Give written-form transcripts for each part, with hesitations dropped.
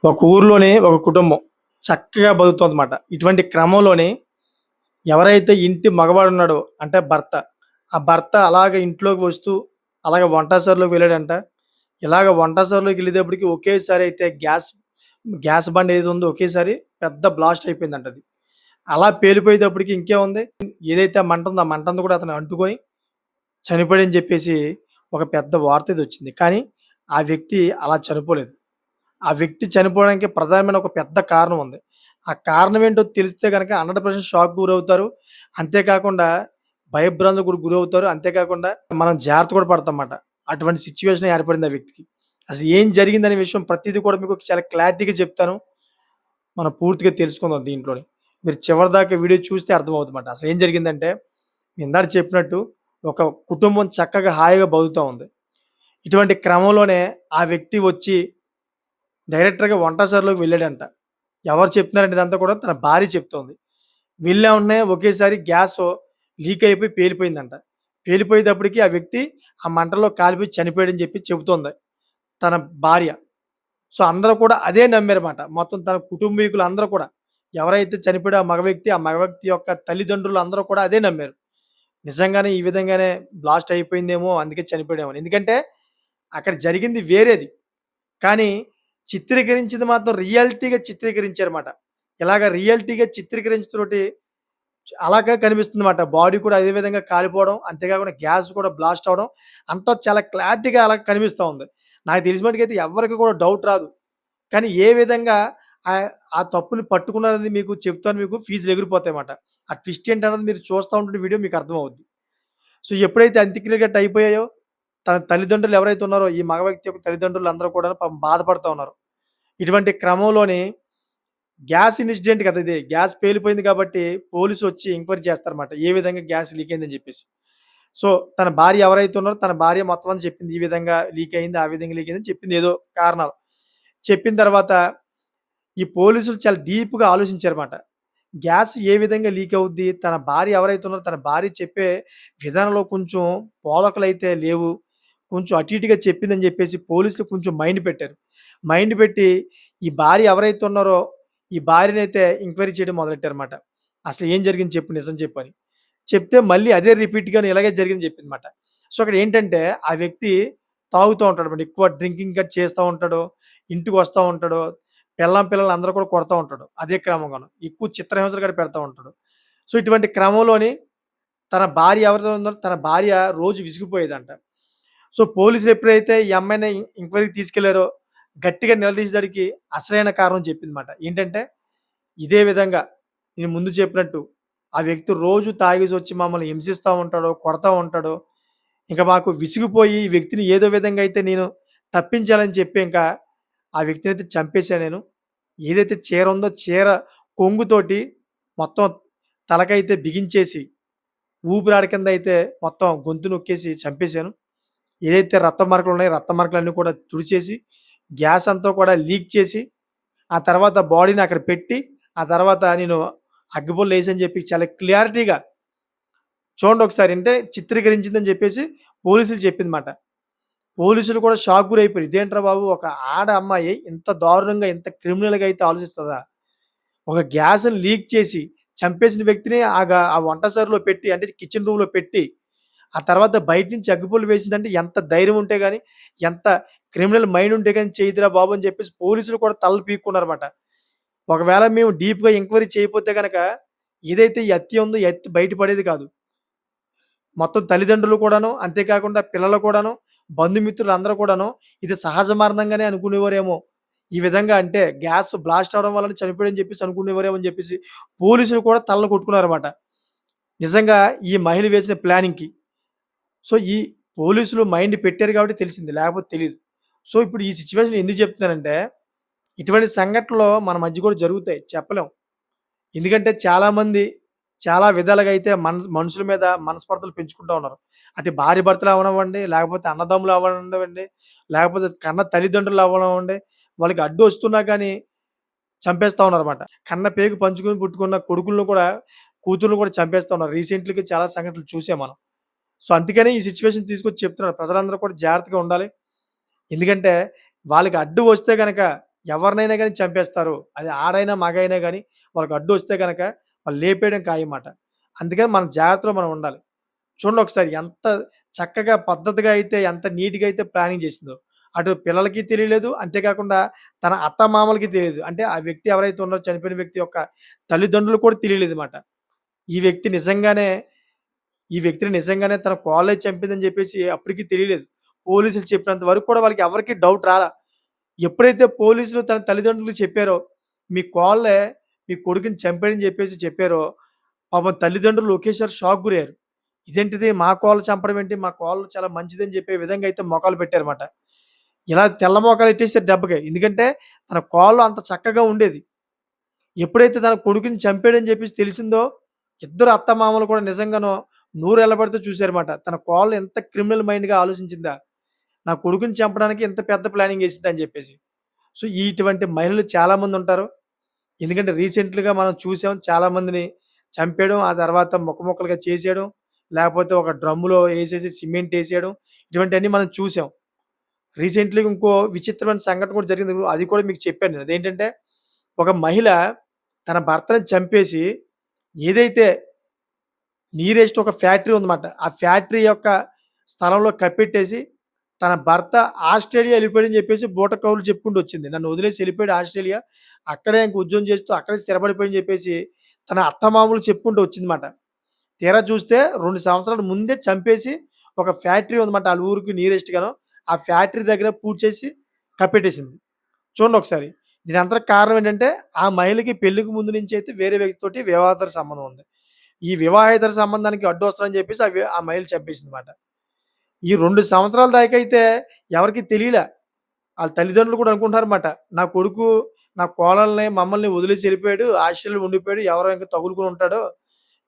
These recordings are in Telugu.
ఒక ఊర్లోనే ఒక కుటుంబం చక్కగా బతుకుతుందన్నమాట. ఇటువంటి క్రమంలోనే ఎవరైతే ఇంటి మగవాడున్నాడో అంటే భర్త, ఆ భర్త అలాగ ఇంట్లోకి వస్తూ అలాగ వంటసరలోకి వెళ్ళాడంట. ఇలాగ వంటసరలోకి వెళ్ళేటప్పటికి ఒకేసారి అయితే గ్యాస్ బండ ఏది ఉందో ఒకేసారి పెద్ద బ్లాస్ట్ అయిపోయిందంట అది. అలా పేలిపోయేటప్పటికి ఇంకేముంది ఏదైతే మంట ఉందో ఆ మంటంతా కూడా అతను అంటుకొని చనిపోయాడని చెప్పేసి ఒక పెద్ద వార్త అయితే వచ్చింది. కానీ ఆ వ్యక్తి అలా చనిపోలేదు. ఆ వ్యక్తి చనిపోవడానికి ప్రధానమైన ఒక పెద్ద కారణం ఉంది. ఆ కారణం ఏంటో తెలిస్తే గనక 100% షాక్‌కి గురవుతారు. అంతేకాకుండా భయభ్రాంతులకు కూడా గురవుతారు. అంతేకాకుండా మనం జాగ్రత్త కూడా పడతాంమాట. అటువంటి సిట్యుయేషన్ ఏర్పడింది ఆ వ్యక్తికి. అసలు ఏం జరిగిందనే విషయం ప్రతీది కూడా మీకు చాలా క్లారిటీగా చెప్తాను. మనం పూర్తిగా తెలుసుకుందాం దీంట్లోని. మీరు చివరిదాకా వీడియో చూస్తే అర్థమవుతుందన్నమాట. అసలు ఏం జరిగిందంటే ఇందాక చెప్పినట్టు ఒక కుటుంబం చక్కగా హాయిగా బతుకుతా ఉంది. ఇటువంటి క్రమంలోనే ఆ వ్యక్తి వచ్చి డైరెక్టర్‌గా వంటసరలోకి వెళ్ళాడంట. ఎవరు చెప్తున్నారంటే ఇదంతా కూడా తన భార్య చెప్తోంది. వెళ్ళే వెంటనే ఒకేసారి గ్యాసు లీక్ అయిపోయి పేలిపోయిందంట. పేలిపోయేటప్పటికి ఆ వ్యక్తి ఆ మంటల్లో కాలిపోయి చనిపోయాడని చెప్పి చెబుతోంది తన భార్య. సో, అందరూ కూడా అదే నమ్మారమాట. మొత్తం తన కుటుంబీకులు అందరూ కూడా. ఎవరైతే చనిపోయాడో ఆ మగ వ్యక్తి యొక్క తల్లిదండ్రులు అందరూ కూడా అదే నమ్మారు. నిజంగానే ఈ విధంగానే బ్లాస్ట్ అయిపోయిందేమో అందుకే చనిపోయాడేమో అని. ఎందుకంటే అక్కడ జరిగింది వేరేది. కానీ చిత్రీకరించింది మాత్రం రియాలిటీగా చిత్రీకరించారుమాట. ఇలాగ రియాలిటీగా చిత్రీకరించుతోటి అలాగే కనిపిస్తుందన్నమాట. బాడీ కూడా అదే విధంగా కాలిపోవడం, అంతేకాకుండా గ్యాస్ కూడా బ్లాస్ట్ అవ్వడం అంతా చాలా క్లారిటీగా అలా కనిపిస్తా ఉంది. నాకు తెలిసిన మట్టుకైతే ఎవ్వరికి కూడా డౌట్ రాదు. కానీ ఏ విధంగా ఆ తప్పుని పట్టుకున్నారనేది మీకు చెప్తాను మీకు ఫీజులు ఎగిరిపోతాయన్నమాట. ఆ ట్విస్ట్ ఏంటన్నది మీరు చూస్తా ఉంటే వీడియో మీకు అర్థమవుద్ది. సో, ఎప్పుడైతే అంత్యక్రియలు గట్టా అయిపోయాయో, తన తల్లిదండ్రులు ఎవరైతే ఉన్నారో, ఈ మగ వ్యక్తి యొక్క తల్లిదండ్రులు అందరూ కూడా పాపం బాధపడతా ఉన్నారు. ఇటువంటి క్రమంలోని గ్యాస్ ఇన్సిడెంట్ కదా ఇది. గ్యాస్ పేలిపోయింది కాబట్టి పోలీసొచ్చి ఎంక్వైరీ చేస్తారన్నమాట. ఏ విధంగా గ్యాస్ లీక్ అయిందని జెప్పేసి. సో, తన భార్య ఎవరైతే ఉన్నారో తన భార్య మొత్తం అంతా చెప్పింది. ఈ విధంగా లీక్ అయింది, ఆ విధంగా లీక్ అయిందని చెప్పింది ఏదో కారణాలు. చెప్పిన తర్వాత ఈ పోలీసులు చాలా డీప్‌గా ఆలోచించారన్నమాట. గ్యాస్ ఏ విధంగా లీక్ అవుద్ది? తన భార్య ఎవరైతే ఉన్నారో తన భార్య చెప్పే విధానంలో కొంచెం పోలికలైతే లేవు. కొంచెం అటు ఇటుగా చెప్పిందని జెప్పేసి పోలీసులు కొంచెం మైండ్ పెట్టారు. మైండ్ పెట్టి ఈ భార్య ఎవరైతే ఉన్నారో ఈ భార్యనైతే ఎంక్వైరీ చేయడం మొదలెట్టారన్నమాట. అసలు ఏం జరిగింది చెప్పు నిజం చెప్పు అని. చెప్తే మళ్ళీ అదే రిపీట్‌గాను ఇలాగే జరిగిందని చెప్పిందన్నమాట. సో, అక్కడ ఏంటంటే ఆ వ్యక్తి తాగుతూ ఉంటాడన్నమాట. ఎక్కువ డ్రింకింగ్ గట్టా చేస్తా ఉంటాడు. ఇంటికొస్తా ఉంటాడు. పిల్లల్ని అందరూ కూడా కొడతా ఉంటాడు. అదే క్రమంగాను. ఎక్కువ చిత్రహింసలు కూడా పెడతా ఉంటాడు. సో, ఇటువంటి క్రమంలోని తన భార్య ఎవరితో ఉందో తన భార్య రోజు విసిగిపోయేదంట. సో, పోలీసులు ఎప్పుడైతే ఈ అమ్మాయిని ఎంక్వైరీకి తీసుకెళ్లారో గట్టిగా నిలదీసేసరికి అసలైన కారణం చెప్పిందన్నమాట. ఏంటంటే, ఇదే విధంగా నేను ముందు చెప్పినట్టు ఆ వ్యక్తి రోజు తాగేసొచ్చి మమ్మల్ని హింసిస్తా ఉంటాడు, కొడతా ఉంటాడు. ఇంక మాకు విసిగిపోయి ఈ వ్యక్తిని ఏదో విధంగా అయితే నేను తప్పించాలని చెప్పి ఇంకా ఆ వ్యక్తినైతే చంపేశా నేను. ఏదైతే చీర ఉందో చీర కొంగుతోటి మొత్తం తలకైతే బిగించేసి, ఊపిరాడ కింద అయితే మొత్తం గొంతు నొక్కేసి చంపేశాను. ఏదైతే రక్త మరకలున్నాయో రక్త మరకలన్నీ కూడా తుడిచేసి, గ్యాస్ అంతా కూడా లీక్ చేసి, ఆ తర్వాత బాడీని అక్కడ పెట్టి, ఆ తర్వాత నేను అగ్గిపుల్లెసాని చెప్పి చాలా క్లారిటీగా చూడండి ఒకసారి అంటే చిత్రీకరించిందని చెప్పేసి పోలీసులు చెప్పిందన్నమాట. పోలీసులు కూడా షాక్ గురైపోయారు. ఇదేంట్రా బాబు! ఒక అమ్మాయి ఇంత దారుణంగా, ఇంత క్రిమినల్‌గా అయితే ఆలోచిస్తదా? ఒక గ్యాస్‌ని లీక్ చేసి చంపేసిన వ్యక్తిని ఆ వంటసరలో పెట్టి అంటే కిచెన్ రూమ్‌లో పెట్టి, ఆ తర్వాత బయట నుంచి అగ్గిపుల్ల వేసిందంటే ఎంత ధైర్యం ఉంటే గాని, ఎంత క్రిమినల్ మైండ్ ఉంటే గాని చేయదురా బాబు! అని చెప్పేసి పోలీసులు కూడా తలలు పీక్కున్నారన్నమాట. ఒకవేళ మేము డీప్‌గా ఎంక్వైరీ చేయకపోతే గనక ఏదైతే ఈ హత్య ఉందో, ఈ హత్య బయట పడేది కాదు. మొత్తం తల్లిదండ్రులు కూడాను, అంతేకాకుండా పిల్లలు కూడాను, బంధుమిత్రులు అందరూ కూడాను ఇది సహజ మరణంగానే అనుకునేవారేమో. ఈ విధంగా అంటే గ్యాస్ బ్లాస్ట్ అవ్వడం వలన చనిపోయాడని చెప్పేసి అనుకునేవారేమో అని చెప్పేసి పోలీసులు కూడా తలలు కొట్టుకున్నారన్నమాట. నిజంగా ఈ మహిళ వేసిన ప్లానింగ్‌కి. సో, ఈ పోలీసులు మైండ్ పెట్టారు కాబట్టి తెలిసింది. లేకపోతే తెలీదు. సో, ఇప్పుడు ఈ సిట్యుయేషన్ ఎందుకు చెప్తున్నానంటే, ఇటువంటి సంఘటనలు మన మధ్య కూడా జరుగుతాయి. చెప్పలేం. ఎందుకంటే చాలామంది చాలా విధాలుగా అయితే మనుషుల మీద మనస్పర్ధలు పెంచుకుంటా ఉన్నారు. అటు భార్యాభర్తలు అవ్వనివ్వండి, లేకపోతే అన్నదమ్ములు అవ్వనివ్వండి, లేకపోతే కన్న తల్లిదండ్రులు అవ్వనివ్వండి, వాళ్ళకి అడ్డొస్తున్నా కానీ చంపేస్తా ఉన్నారన్నమాట. కన్న పేగు పంచుకొని పుట్టుకున్న కొడుకులను కూడా, కూతుర్లను కూడా చంపేస్తా ఉన్నారు. రీసెంట్‌లీగా చాలా సంఘటనలు చూసాం మనం. సో, అందుకనే ఈ సిట్యుయేషన్ తీసుకొచ్చి చెప్తున్నాను. ప్రజలందరూ కూడా జాగ్రత్తగా ఉండాలి. ఎందుకంటే వాళ్ళకి అడ్డు వస్తే గనక ఎవరినైనా గాని చంపేస్తారు. అది ఆడైనా, మగైనా గాని వాళ్ళకి అడ్డొస్తే గనక వాళ్ళు లేపేయడం ఖాయమాట. అందుకని మన జాగ్రత్తలో మనం ఉండాలి. చూడండి ఒకసారి ఎంత చక్కగా పద్ధతిగా అయితే ఎంత నీట్‌గా అయితే ప్లానింగ్ చేసిందో. అటు పిల్లలకి తెలియలేదు. అంతేకాకుండా తన అత్తమామలకి తెలీదు. అంటే ఆ వ్యక్తి ఎవరైతే ఉన్నారో చనిపోయిన వ్యక్తి యొక్క తల్లిదండ్రులకు కూడా తెలియలేదన్నమాట. ఈ వ్యక్తి నిజంగానే ఈ వ్యక్తిని నిజంగానే తన కోడలే చంపిందని చెప్పేసి అప్పటికి తెలియలేదు. పోలీసులు చెప్పినంత వరకు కూడా వాళ్ళకి ఎవరికీ డౌట్ రాలా. ఎప్పుడైతే పోలీసులు తన తల్లిదండ్రులకు చెప్పారో, మీ కోడలే మీ కొడుకుని చంపాడని చెప్పేసి చెప్పారో, పాపం తల్లిదండ్రులు ఒకేసారి షాక్ గురయ్యారు. ఇదేంటిది మా కోడలు చంపడం ఏంటి? మా కోడలు చాలా మంచిదని చెప్పే విధంగా అయితే మొఖాలు పెట్టారన్నమాట. ఇలా తెల్ల మోకాలు ఎట్టేసారు దెబ్బకి. ఎందుకంటే తన కోడలు అంత చక్కగా ఉండేది. ఎప్పుడైతే తన కొడుకుని చంపాడని చెప్పేసి తెలిసిందో, ఇద్దరు అత్తమామలు కూడా నిజంగాను నోరెళ్ళబెడితే చూసారన్నమాట. తన కోడలు ఎంత క్రిమినల్ మైండ్‌గా ఆలోచించిందా? నా కొడుకుని చంపడానికి ఇంత పెద్ద ప్లానింగ్ ఏసిద్దా అని చెప్పేసి. సో, ఇటువంటి మహిళలు చాలామందుంటారు. ఎందుకంటే రీసెంట్‌గా మనం చూసాం చాలామందిని చంపేయడం, ఆ తర్వాత ముక్క ముక్కలుగా చేసేయడం, లేపోతే ఒక డ్రమ్ములో ఏసేసి సిమెంట్ ఏసేయడం, ఇటువంటియన్నీ మనం చూసాం. రీసెంట్‌లీగా ఇంకో విచిత్రమైన సంఘటన కూడా జరిగింది. అది కూడా మీకు చెప్పాను నేను. అదేంటంటే, ఒక మహిళ తన భర్తని చంపేసి ఏదైతే నీరెస్ట్ ఒక ఫ్యాక్టరీ ఉందన్నమాట. ఆ ఫ్యాక్టరీ యొక్క స్థలంలో కప్పెట్టేసి, తన భర్త ఆస్ట్రేలియా ఎళ్ళిపోయాడని చెప్పేసి బూట కబుర్లు చెప్పుకుంటూ వచ్చింది. నన్ను వదిలేసి ఎళ్ళిపోయాడు ఆస్ట్రేలియా. అక్కడే ఇంక ఉద్యోగం చేస్తూ అక్కడే స్థిరపడిపోయాడని చెప్పేసి తన అత్తమామలు చెప్పుకుంటూ వచ్చిందన్నమాట. తీరా చూస్తే 2 సంవత్సరాల ముందే చంపేసి ఒక ఫ్యాక్టరీ ఉందన్నమాట ఆళ్ళ ఊరికి నియరెస్ట్ గాను. ఆ ఫ్యాక్టరీ దగ్గర పూడ్చేసి కప్పెట్టేసింది. చూడండి ఒకసారి. దీనంతటికి కారణం ఏంటంటే, ఆ మహిళకి పెళ్ళికి ముందు నుంచి అయితే వేరే వ్యక్తితోటి వివాహేతర సంబంధం ఉంది. ఈ వివాహేతర సంబంధానికి అడ్డొస్తారని చెప్పేసి ఆ మహిళ చంపేసిందన్నమాట. ఈ 2 సంవత్సరాల దాకైతే ఎవరికీ తెలీలా. ఆళ్ళ తల్లిదండ్రులు కూడా అనుకుంటున్నారన్నమాట. నా కొడుకు నా కోడల్ని, మమ్మల్ని వదిలేసి ఎళ్ళిపోయాడు. ఆస్ట్రేలియాలో ఉండిపోయాడు. ఎవరో ఇంక తగులుకొని ఉంటాడు.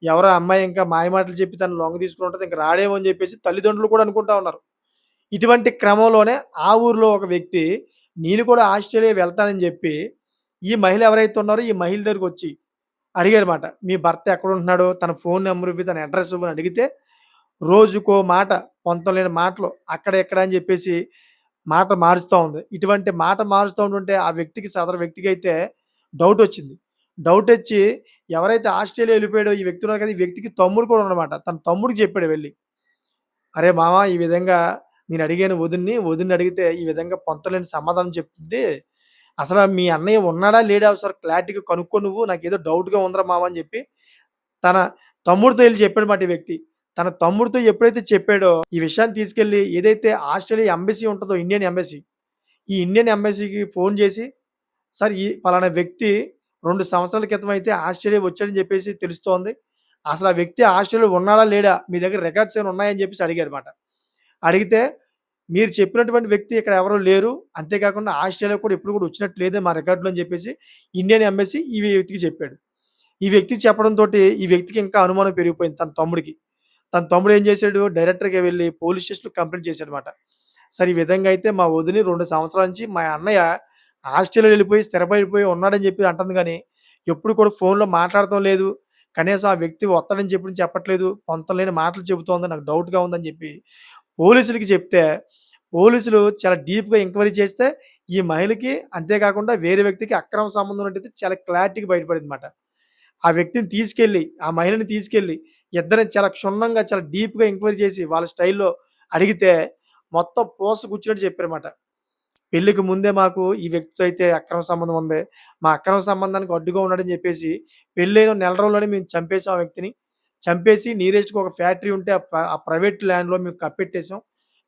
ఎవరో అమ్మాయి ఇంకా మాయమాటలు చెప్పి తనని లొంగ తీసుకొని ఉంటది. ఇంక రాడేమో అని చెప్పేసి తల్లిదండ్రులు కూడా అనుకుంటా ఉన్నారు. ఇటువంటి క్రమంలోనే ఆ ఊర్లో ఒక వ్యక్తి నేను కూడా ఆస్ట్రేలియా వెళ్తానని జెప్పి, ఈ మహిళ ఎవరైతే ఉన్నారో ఈ మహిళ దగ్గరకొచ్చి అడిగారుమాట. మీ భర్త ఎక్కడుంటున్నాడో తన ఫోను నంబర్ ఇవ్వి, తన అడ్రెస్ ఇవ్వు అని అడిగితే, రోజుకో మాట పొంతనలేని మాటలు అక్కడ, ఇక్కడ అని జెప్పేసి మాట మారుస్తా ఉంది. ఇటువంటి మాట మారుస్తా ఉంటుంటే ఆ వ్యక్తికి సదరు వ్యక్తికైతే డౌటొచ్చింది. డౌటొచ్చి ఎవరైతే ఆస్ట్రేలియా ఎళ్ళిపోయాడో ఈ వ్యక్తి ఉన్నారు కదా! ఈ వ్యక్తికి తమ్ముడు కూడా ఉన్నాడన్నమాట. తన తమ్ముడికి చెప్పాడు వెళ్లి. "అరే మామ ఈ విధంగా నేను అడిగాను వదిన్ని. వదిన్ని అడిగితే ఈ విధంగా పొంతలేని సమాధానం చెప్తుంది. అసల మీ అన్నయ్య ఉన్నాడా? లేడా? ఒకసారి క్లారిటీగా కనుక్కో నువ్వు. నాకేదో డౌట్‌గా ఉందిరా మామ" అని చెప్పి తన తమ్ముడితో ఎళ్లి చెప్పాడన్నమాట ఈ వ్యక్తి. తన తమ్ముడితో ఎప్పుడైతే చెప్పాడో ఈ విషయాన్ని తీసుకెళ్ళి ఏదైతే ఆస్ట్రేలియా ఎంబసీ ఉంటదో ఇండియన్ ఎంబసీ. ఈ ఇండియన్ ఎంబసీకి ఫోను చేసి, "సార్ ఈ పలానా వ్యక్తి 2 సంవత్సరాల క్రితం అయితే ఆస్ట్రేలియా వచ్చాడని చెప్పేసి తెలుస్తోంది. అసలు ఆ వ్యక్తి ఆస్ట్రేలియాలో ఉన్నాడా? లేడా? మీ దగ్గర రికార్డ్స్ ఏమైనా ఉన్నాయా?" అని చెప్పేసి అడిగాడన్నమాట. అడిగితే, "మీరు చెప్పినటువంటి వ్యక్తి ఇక్కడ ఎవరు లేరు. అంతేకాకుండా ఆస్ట్రేలియా కూడా ఎప్పుడు కూడా వచ్చినట్టు లేదు మా రికార్డ్‌లో" అని చెప్పేసి ఇండియన్ ఎంబసీ ఈ వ్యక్తికి చెప్పాడు. ఈ వ్యక్తికి చెప్పడంతోటి ఈ వ్యక్తికి ఇంకా అనుమానం పెరిగిపోయింది తన తమ్ముడికి. తన తమ్ముడు ఏం చేసాడు డైరెక్టర్‌గా వెళ్లి పోలీస్ స్టేషన్‌లో కంప్లెయింట్ చేసాడన్నమాట. "సార్ ఈ విధంగా అయితే మా వదిన 2 సంవత్సరాల నుంచి మా అన్నయ్య ఆస్ట్రేలియా వెళ్ళిపోయి స్థిరపడిపోయి ఉన్నాడని చెప్పి అంటుంది గానీ, ఎప్పుడు కూడా ఫోన్‌లో మాట్లాడటం లేదు. కనీసం ఆ వ్యక్తి వస్తాడని చెప్పి చెప్పట్లేదు. పొంతనలేని మాటలు చెబుతోంది. నాకు డౌట్‌గా ఉందని" చెప్పి పోలీసులకి చెప్తే, పోలీసులు చాలా డీప్‌గా ఎంక్వైరీ చేస్తే, ఈ మహిళకి అంతేకాకుండా వేరే వ్యక్తికి అక్రమ సంబంధం ఉన్నట్టయితే చాలా క్లారిటీగా బయటపడిందన్నమాట. ఆ వ్యక్తిని తీసుకెళ్ళి, ఆ మహిళని తీసుకెళ్ళి, ఇద్దరిని చాలా క్షుణ్ణంగా, చాలా డీప్‌గా ఎంక్వైరీ చేసి, వాళ్ళ స్టైల్‌లో అడిగితే, మొత్తం పూసగుచ్చినట్టు చెప్పారన్నమాట. పెళ్ళికి ముందే మాకు ఈ వ్యక్తితో అయితే అక్రమ సంబంధం ఉంది. మా అక్రమ సంబంధానికి అడ్డుగా ఉన్నాడని చెప్పేసి, పెళ్ళైన నెల రోజుల్లోనే మేము చంపేసాం ఆ వ్యక్తిని. చంపేసి నియరెస్ట్‌గా ఒక ఫ్యాక్టరీ ఉంటే ఆ ప్రైవేట్ ల్యాండ్‌లో మేము కప్పెట్టేసాం.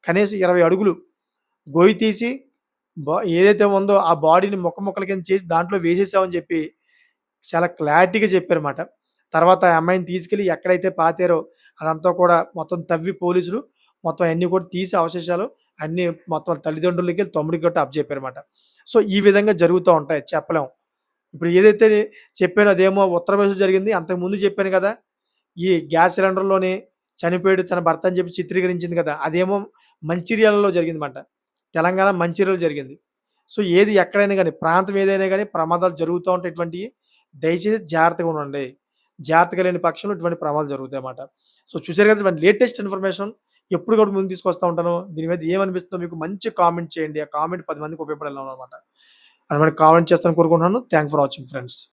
కనీసం 20 అడుగులు గొయ్యి తీసి ఏదైతే ఉందో ఆ బాడీని ముక్క ముక్కల కింద చేసి దాంట్లో వేసేసామని చెప్పి చాలా క్లారిటీగా చెప్పారన్నమాట. తర్వాత ఆ అమ్మాయిని తీసుకెళ్ళి ఎక్కడైతే పాతారో అదంతా కూడా మొత్తం తవ్వి పోలీసులు మొత్తం అయన్నీ కూడా తీసి అవశేషాలు అన్నీ మొత్తం వాళ్ళ తల్లిదండ్రులకి, తమ్ముడికి గట్టా అప్పజెప్పారన్నమాట. సో, ఈ విధంగా జరుగుతా ఉంటాయి చెప్పలేం. ఇప్పుడు ఏదైతే చెప్పానో అదేమో ఉత్తరప్రదేశ్‌లో జరిగింది. అంతకుముందు చెప్పాను కదా! ఈ గ్యాస్ సిలిండర్‌లోని చనిపోయాడు తన భర్త అని చెప్పి చిత్రీకరించింది కదా! అదేమో మంచిర్యాలలో జరిగిందన్నమాట. తెలంగాణ మంచిర్యాలలో జరిగింది. సో, ఏది ఎక్కడైనా గాని, ప్రాంతం ఏదైనా గాని ప్రమాదాలు జరుగుతా ఉంటాయి ఇటువంటియి. దయచేసి జాగ్రత్తగా ఉండండి. జాగ్రత్తగా లేని పక్షంలో ఇటువంటి ప్రమాదాలు జరుగుతాయన్నమాట. సో, చూసారు కదా! ఇటువంటి లేటెస్ట్ ఇన్ఫర్మేషన్ ఎప్పుడు కూడా ముందుకు తీసుకొస్తా ఉంటాను. దీని మీద ఏమనిపిస్తుందో మీకు మంచి కామెంట్ చేయండి. ఆ కామెంట్ 10 మందికి ఉపయోగపడేలాగా అన్నమాట. అనేటువంటి కామెంట్ చేస్తారని కోరుకుంటున్నాను. Thanks for watching friends.